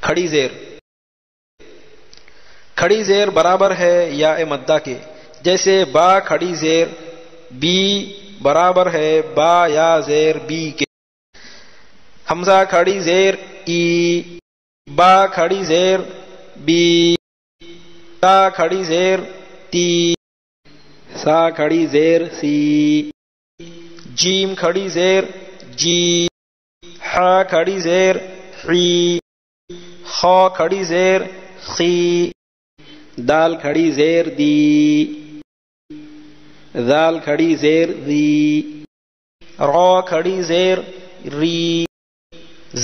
کھڑی زیر، کھڑی زیر برابر ہے یا مدہ کے، جیسے با کھڑی زیر بی برابر ہے با یا زیر بی کے. حمزہ کھڑی زیر ای، با کھڑی زیر بی، تا کھڑی زیر تی، سا کھڑی زیر سی، جیم کھڑی زیر جی، ہا کھڑی زیر حی، خا کھڑی زیر خی، دال کھڑی زیر دی، ذال کھڑی زیر ذی، را کھڑی زیر ری،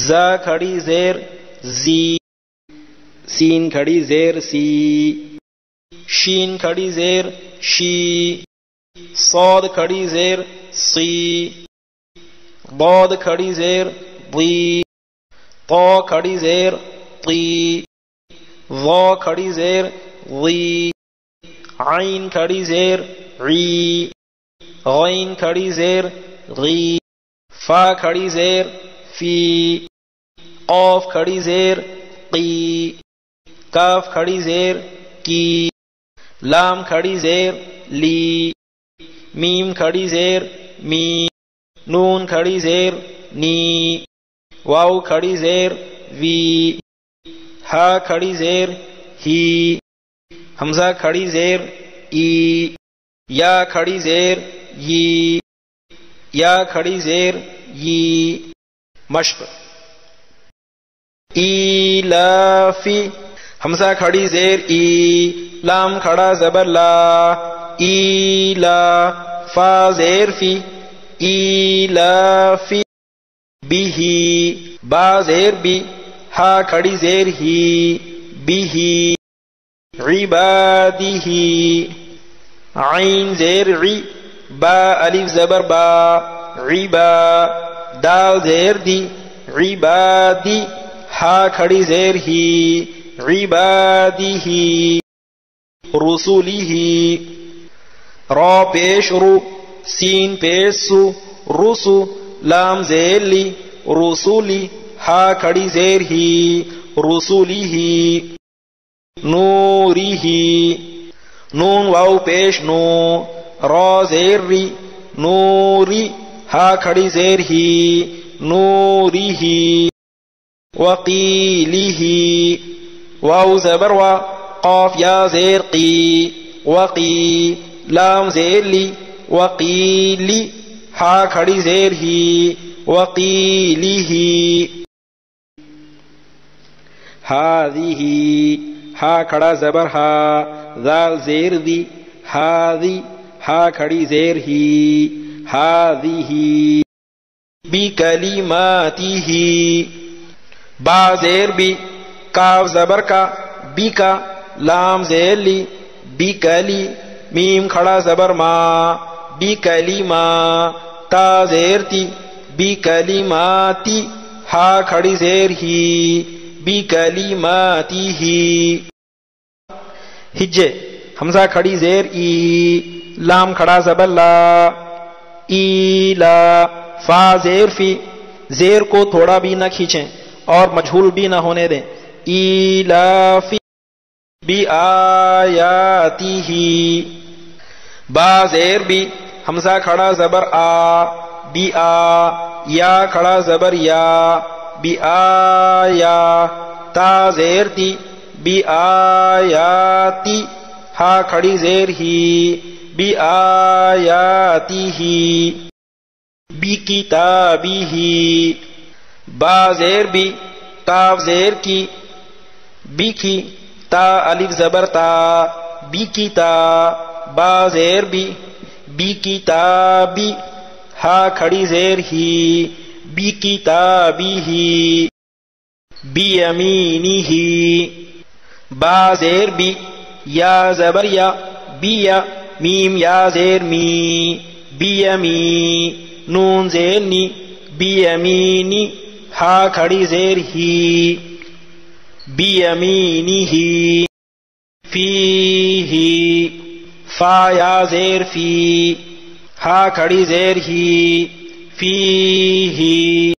زا کھڑی زیر زی، سین کھڑی زیر سی، شین کھڑی زیر شی، صاد کھڑی زیر سی، ضاد کھڑی زیر ضی، طا کھڑی زیر طی، ظا کھڑی زیر ظی، عین کھڑی زیر عی، غین کھڑی زیر غی، فا کھڑی زیر فی، قاف کھڑی زیر قی، کاف کھڑی زیر کی، لام کھڑی زیر لی، میم کھڑی زیر می، نون کھڑی زیر نی، واو کھڑی زیر وی، ہا کھڑی زیر ہی، حمزہ کھڑی زیر ای، یا کھڑی زیر یی، یا کھڑی زیر یی. مشق. ایلافی، حمزہ کھڑی زیر ای، لام کھڑا زبر لا، ایلا، فا زیر فی، ایلافی، بیہی، با زیر بی، ہا کھڑی زیر ہی، بیہی، عبادہی، عین زیر عی، با الف زبر با، عبا، دال زیر دی، عبادی، ہا کھڑی زیر ہی، عبادی، رسولہ، را پیش رو، سین پیش سو، رسو، لام زیر لی، رسولی، ہا کھڑی زیر ہی، رسولہ، نورہ، نون واو پیش نو، را زیر ری، نوری، ہا کھڑی زیر ہی، نورہ، وقیلہ، واو زبر وا، قاف یا زیر قی، وقی، لام زیر لی، وقیلی، ہا کھڑی زیر ہی، وقیلہ، ہذہ، ہا کھڑا زبر ہا، ذال زیر دی، ہاذی، ہا کھڑی زیر ہی، ہذہ، بکلماتہ، با زیر بی، کاف زبر کا، بی کا، لام زیر لی، بکلی، میم کھڑا زبر ما، بکلیما، تا زیر تی، بکلماتی، ہا کھڑی زیر ہی، بکلماتہ. ہجے. حمزہ کھڑی زیر ای، لام کھڑا زبر لا، ایلا، فا زیر فی، زیر کو تھوڑا بھی نہ کھینچیں اور مجہول بھی نہ ہونے دیں. ایلافی، بی آیاتہ، با زیر بی، حمزہ کھڑا زبر آ، بی آ، یا کھڑا زبر یا، بی آیا، تا زیر تی، بی آیاتی، ہا کھڑی زیر ہی، بی آیاتہ، بی کتابہ، با زیر بی، کاف زیر کی، بی کی، تا الف زبر تا، بی کی تا، با زیر بی، بی کتابی، ہا کھڑی زیر ہی، بی کتابہ، بی یمینہ، با زیر بی، یا زبر یا، بی یا، میم یا زیر می، بی یمی، نون زیر نی، بی یمینی، ہا کھڑی زیر ہی، بی یمینہ، فیہ، فا یا زیر فی، ہا کھڑی زیر ہی، فیہ.